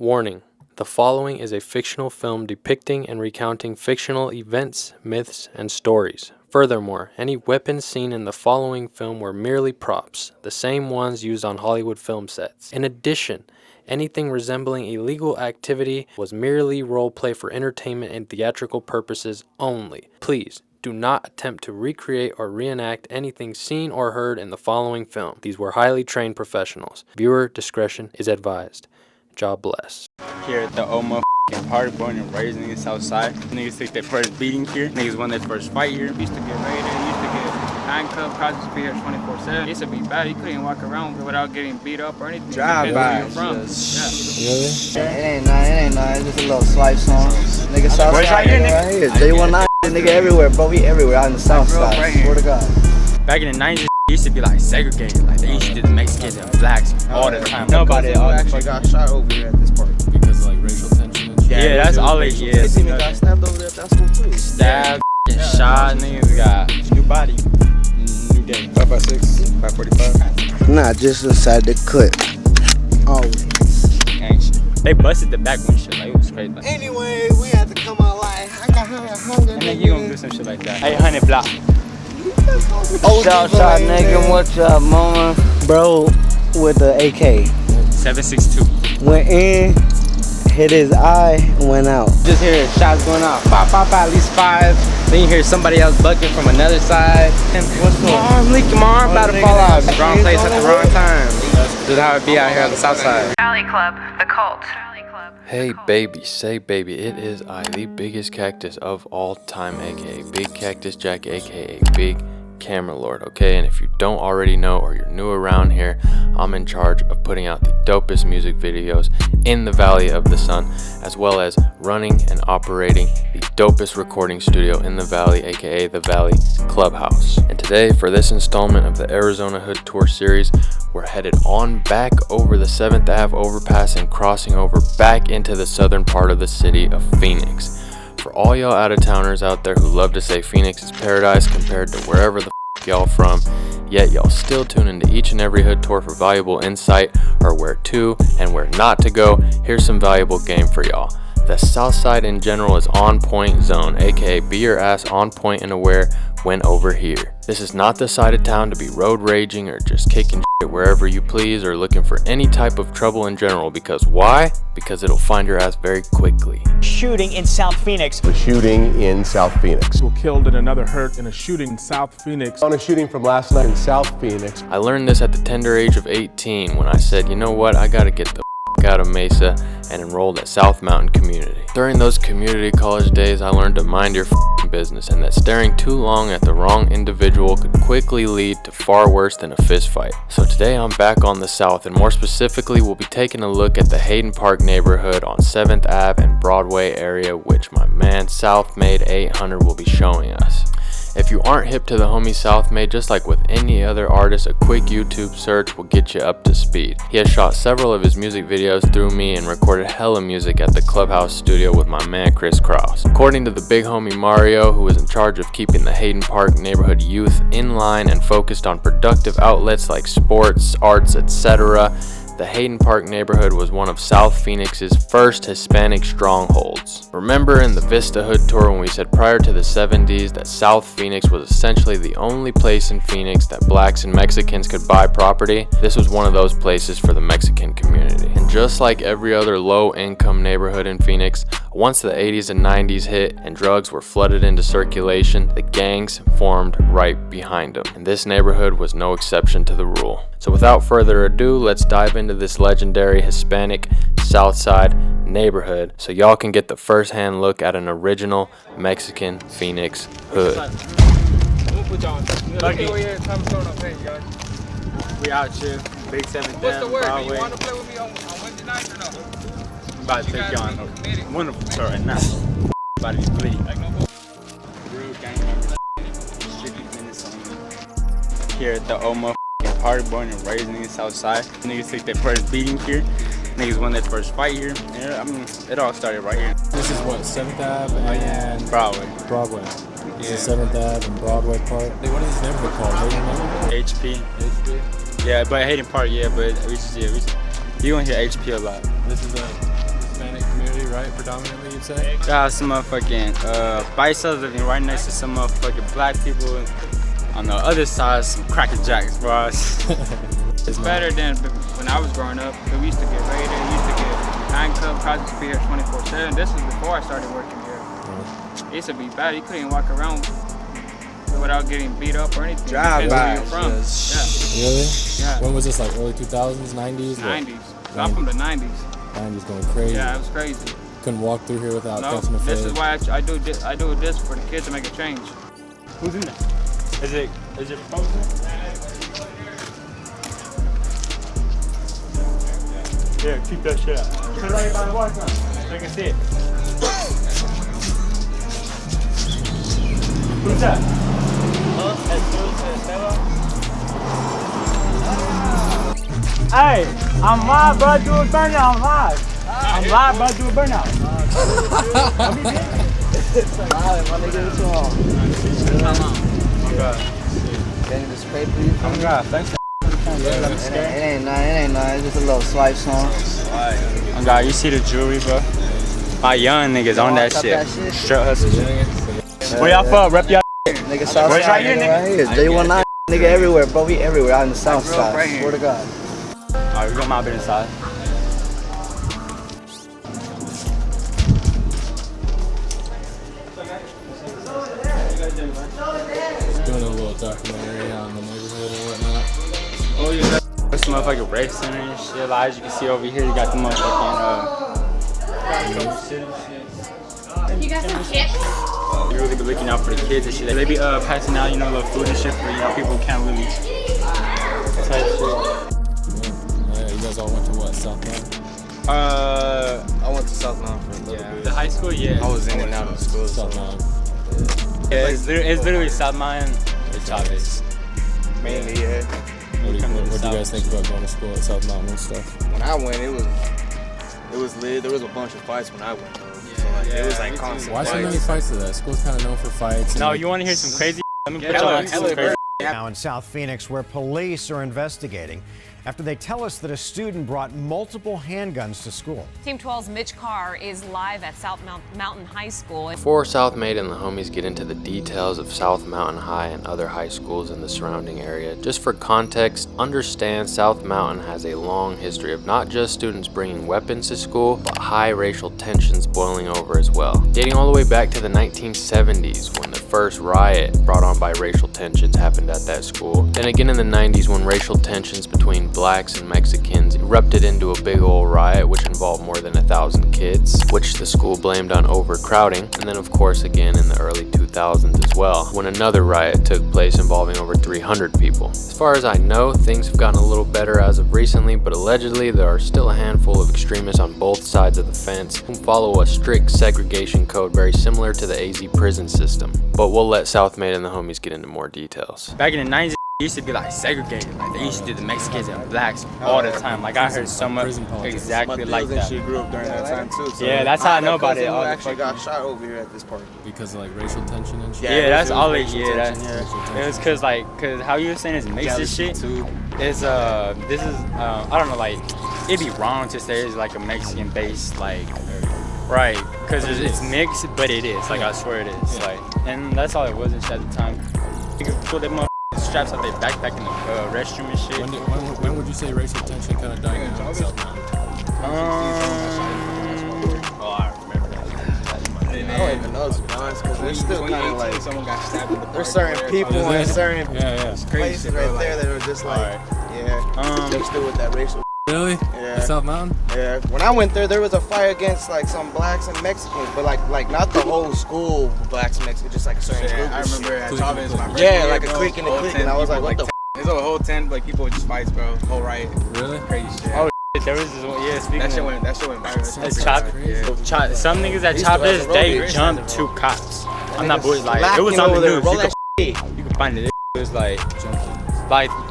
Warning: the following is a fictional film depicting and recounting fictional events, myths, and stories. Furthermore, any weapons seen in the following film were merely props, the same ones used on Hollywood film sets. In addition, anything resembling illegal activity was merely roleplay for entertainment and theatrical purposes only. Please do not attempt to recreate or reenact anything seen or heard in the following film. These were highly trained professionals. Viewer discretion is advised. God bless. Here at the old motherfucking party, born and raised niggas Southside. Niggas took their first beating here. Niggas won their first fight here. Used to get raided, used to get handcuffed, cops used to be here 24/7. It used to be bad. You couldn't walk around without getting beat up or anything. Drive-bys. Yeah. It ain't nothing, it's just a little swipe song. Nigga Southside right here, nigga? right here. J19 nigga everywhere, bro. We everywhere out in the Southside. Right here. Swear to God. Back in the 90s, it used to be like segregated. Like they used to do the Mexicans and blacks all the time. Nobody actually got shot over here at this party. Because of like racial tension and shit. Yeah, that's all it is. They even got stabbed over there at that school too. Stabbed, shot, niggas got new body. New day. 556, 545. Nah, just inside the clip. Always. Ain't shit. They busted the back windshield. Like it was crazy. Like, Anyway, we had to come out like, I got hunger. and then you gonna do some shit like that. 800 block. Southside nigga, what's up, mama? Bro, with the AK. 762. Went in, hit his eye, and went out. Just hear shots going off. Pop, pop, pop, at least 5. Then you hear somebody else bucking from another side. And what's my arm leaking? My arm about to fall off. Wrong place at the wrong time. This is how it be out here on the south side. Valley Club, the cult. Hey baby, say baby, it is I, the biggest cactus of all time, aka Big Cactus Jack, aka Big Camera Lord, okay? And if you don't already know or you're new around here, I'm in charge of putting out the dopest music videos in the Valley of the Sun, as well as running and operating the dopest recording studio in the Valley, aka the Valley Clubhouse. And today, for this installment of the Arizona Hood Tour series, we're headed on back over the 7th Ave overpass and crossing over back into the southern part of the city of Phoenix. For all y'all out-of-towners out there who love to say Phoenix is paradise compared to wherever the f y'all from, yet y'all still tune into each and every hood tour for valuable insight or where to and where not to go, here's some valuable game for y'all. The Southside in general is on point zone, aka be your ass on point and aware when over here. This is not the side of town to be road raging or just kicking shit wherever you please or looking for any type of trouble in general, because why? Because it'll find your ass very quickly. Shooting in South Phoenix. The shooting in South Phoenix. People killed and another hurt in a shooting in South Phoenix. On a shooting from last night in South Phoenix. I learned this at the tender age of 18 when I said, you know what, I gotta get the out of Mesa and enrolled at South Mountain Community. During those community college days, I learned to mind your business and that staring too long at the wrong individual could quickly lead to far worse than a fist fight. So today I'm back on the South, and more specifically we'll be taking a look at the Hayden Park neighborhood on 7th Ave and Broadway area, which my man SOUTHMADE 800 will be showing us. If you aren't hip to the homie SOUTHMADE, just like with any other artist, a quick YouTube search will get you up to speed. He has shot several of his music videos through me and recorded hella music at the Clubhouse studio with my man Chris Cross. According to the big homie Mario, who is in charge of keeping the Hayden Park neighborhood youth in line and focused on productive outlets like sports, arts, etc., the Hayden Park neighborhood was one of South Phoenix's first Hispanic strongholds. Remember in the Vista Hood Tour when we said prior to the 70s that South Phoenix was essentially the only place in Phoenix that blacks and Mexicans could buy property? This was one of those places for the Mexican community. And just like every other low-income neighborhood in Phoenix, once the 80s and 90s hit and drugs were flooded into circulation, the gangs formed right behind them. And this neighborhood was no exception to the rule. So without further ado, let's dive into this legendary Hispanic Southside neighborhood so y'all can get the first-hand look at an original Mexican Phoenix hood. We out here, Big 7th Ave, Broadway. You want to play with me on Wednesday night or no? I'm about to take you on a wonderful tour right now. About to be bleeding. Real gang members, strictly minutes on. Here at the old motherfucking party, born and raised niggas Southside. Niggas took their first beating here. Niggas won their first fight here. Yeah, I mean, it all started right here. This is what, 7th Ave and Broadway. Broadway. This is Yeah. 7th Ave and Broadway Park. Hey, what is this neighborhood called? Hayden neighborhood? HP. HP? Yeah, but Hayden Park, yeah, but you gonna hear HP a lot. This is a right? Predominantly, you'd say? Got some motherfucking biceps living right next to some motherfucking black people. On the other side, some cracker jacks, bro. It's better than when I was growing up. We used to get raided, we used to get handcuffed, cops used to be here 24/7. This was before I started working here. It used to be bad. You couldn't even walk around without getting beat up or anything. Drive by. Where you're from. Yeah. Really? Yeah. When was this, like early 2000s, 90s? 90s. I'm from the 90s. 90s going crazy. Yeah, it was crazy. Couldn't walk through here without No, catching a this fade. is why I do this for the kids to make a change. Who's in there? Is it frozen? Yeah, keep that shit out. Put it right by the water fountain. So you can see it. Who's that? Hey, I'm live, bro. Do a burnout. I'm live. I'm live, bro. Do a burnout. Oh God. Can you just pray, please? Oh God, thanks. It ain't nothing. It's just a little swipe song. Oh God, you see the jewelry, bro? My young niggas on that Stop shit. that shit. Straight hustle shit. Where y'all from? Rep y'all. Nigga, Southside, Where's right here, nigga, right here. J19, nigga, everywhere, bro. We everywhere out in the Southside. right here. Swear to God. Alright, we got my bit inside. Doing a little documentary on the neighborhood and whatnot. Oh yeah. This motherfucking race center and shit. Like, as you can see over here, you got the motherfucking You got some chips? you really be looking out for the kids and shit. They be passing out, little food and shit for people who can't really type shit. Yeah, you guys all went to what, Southmade? I went to South Mountain for a little bit. The high school, yeah. I was in and out of school. Southmade. Yeah, it's literally South Mountain. It's Chavez. Mainly, yeah. What do you guys think about going to school at South Mountain and stuff? When I went, it was lit. There was a bunch of fights when I went, though. So, like, it was like constant Why so fights. many fights to that? School's kind of known for fights. No, and you want to hear some crazy? Let me put Hella- y'all on some hella crazy. Now in South Phoenix, where police are investigating after they tell us that a student brought multiple handguns to school. Team 12's Mitch Carr is live at South Mountain High School. Before SOUTHMADE and the homies get into the details of South Mountain High and other high schools in the surrounding area, just for context, understand South Mountain has a long history of not just students bringing weapons to school, but high racial tensions boiling over as well. Dating all the way back to the 1970s when the first riot brought on by racial tensions happened at that school. Then again in the 90s when racial tensions between blacks and Mexicans erupted into a big old riot which involved more than 1,000 kids, which the school blamed on overcrowding. And then of course again in the early 2000s as well, when another riot took place involving over 300 people. As far as I know, things have gotten a little better as of recently, but allegedly there are still a handful of extremists on both sides of the fence who follow a strict segregation code very similar to the AZ prison system. But we'll let SOUTHMADE and the homies get into more details. Back in the 90s, it used to be like segregated. Like they used to do the Mexicans and blacks all the time. Like I heard so much exactly like that. She grew up during that time too. So Yeah, that's how I know about it. Who actually got shot over here at this party. Because of like racial tension and shit? Yeah, that's all it. racial Yeah, tension. it was cause how you were saying is mixed shit. Is this is I don't know, like it'd be wrong to say it's like a Mexican based like right, cause it's mixed, but it is. Like I swear it is. Like, and that's all it was at the time. You could pull them straps out their backpack in the restroom and shit. When would you say racial tension kind of died down in South Mountain? I remember that. I don't even know, to be honest, because there's still kind of like someone got stabbed in the there's certain people and certain places right there that are just like they're still with that racial. Really? Yeah. At South Mountain? Yeah. When I went there was a fight against like some blacks and Mexicans, but like not the whole school blacks and Mexicans, just like a certain group. I remember at Chavez, my Yeah, like a clique and a clique, and I was like, what the? There's a whole 10 like people with just fights, bro. Whole riot. Really? Crazy shit. Oh, there was this one. Yeah, speaking that shit of went viral. some niggas at Chavez, they jumped 2 cops. I'm not bullshit. Like it was on the news. You can find it. It was like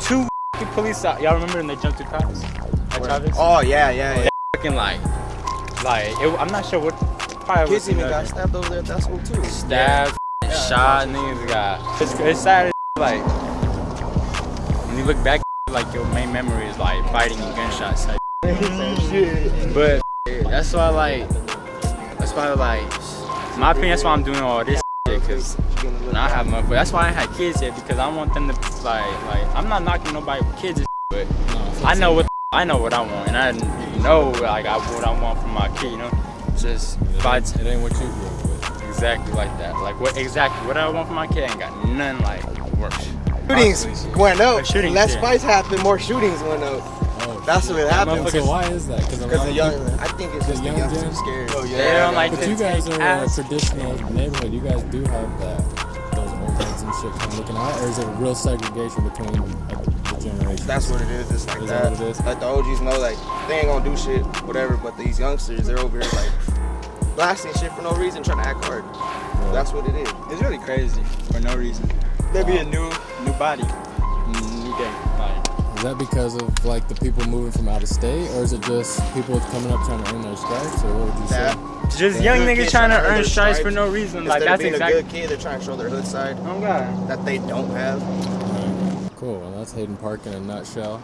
2 police. Y'all remember when they jumped 2 cops at Chavez? Oh yeah. They fucking like I'm not sure what. Probably Kids even got stabbed over there at that school too. Stabbed, shot, niggas got. It's sad. Like when you look back, like your main memory is like fighting and gunshots. Like, but that's why like why, like, in my opinion, that's why I'm doing all this shit, because I have my, but that's why I had kids yet, because I want them to, like, I'm not knocking nobody with kids and shit, but I know what I want, and I know, like, what I want from my kid, you know? Just, it ain't what you grew up with. Exactly like that. Like, what I want from my kid ain't got none, like, worse. Shootings went up. Less yeah. fights happened, more shootings went up. Oh, that's what happened. So why is that? Because the young, I think it's just the youngsters are scared. Oh, yeah. They don't like but you guys are a traditional neighborhood. You guys do have those old heads and shit kind of looking out, or is it a real segregation between the generations? That's what it is. It's like is that. What it is? Like the OGs know, like they ain't gonna do shit, whatever. But these youngsters, they're over here like blasting shit for no reason, trying to act hard. Yeah. That's what it is. It's really crazy for no reason. There'd be a new body, new day. Is that because of like the people moving from out of state, or is it just people coming up trying to earn their stripes, or what would you say? Just young niggas trying to earn stripes for no reason. Like that's exactly. A good kid, they're trying to show their hood side. Oh God. That they don't have. Cool. Well, that's Hayden Park in a nutshell.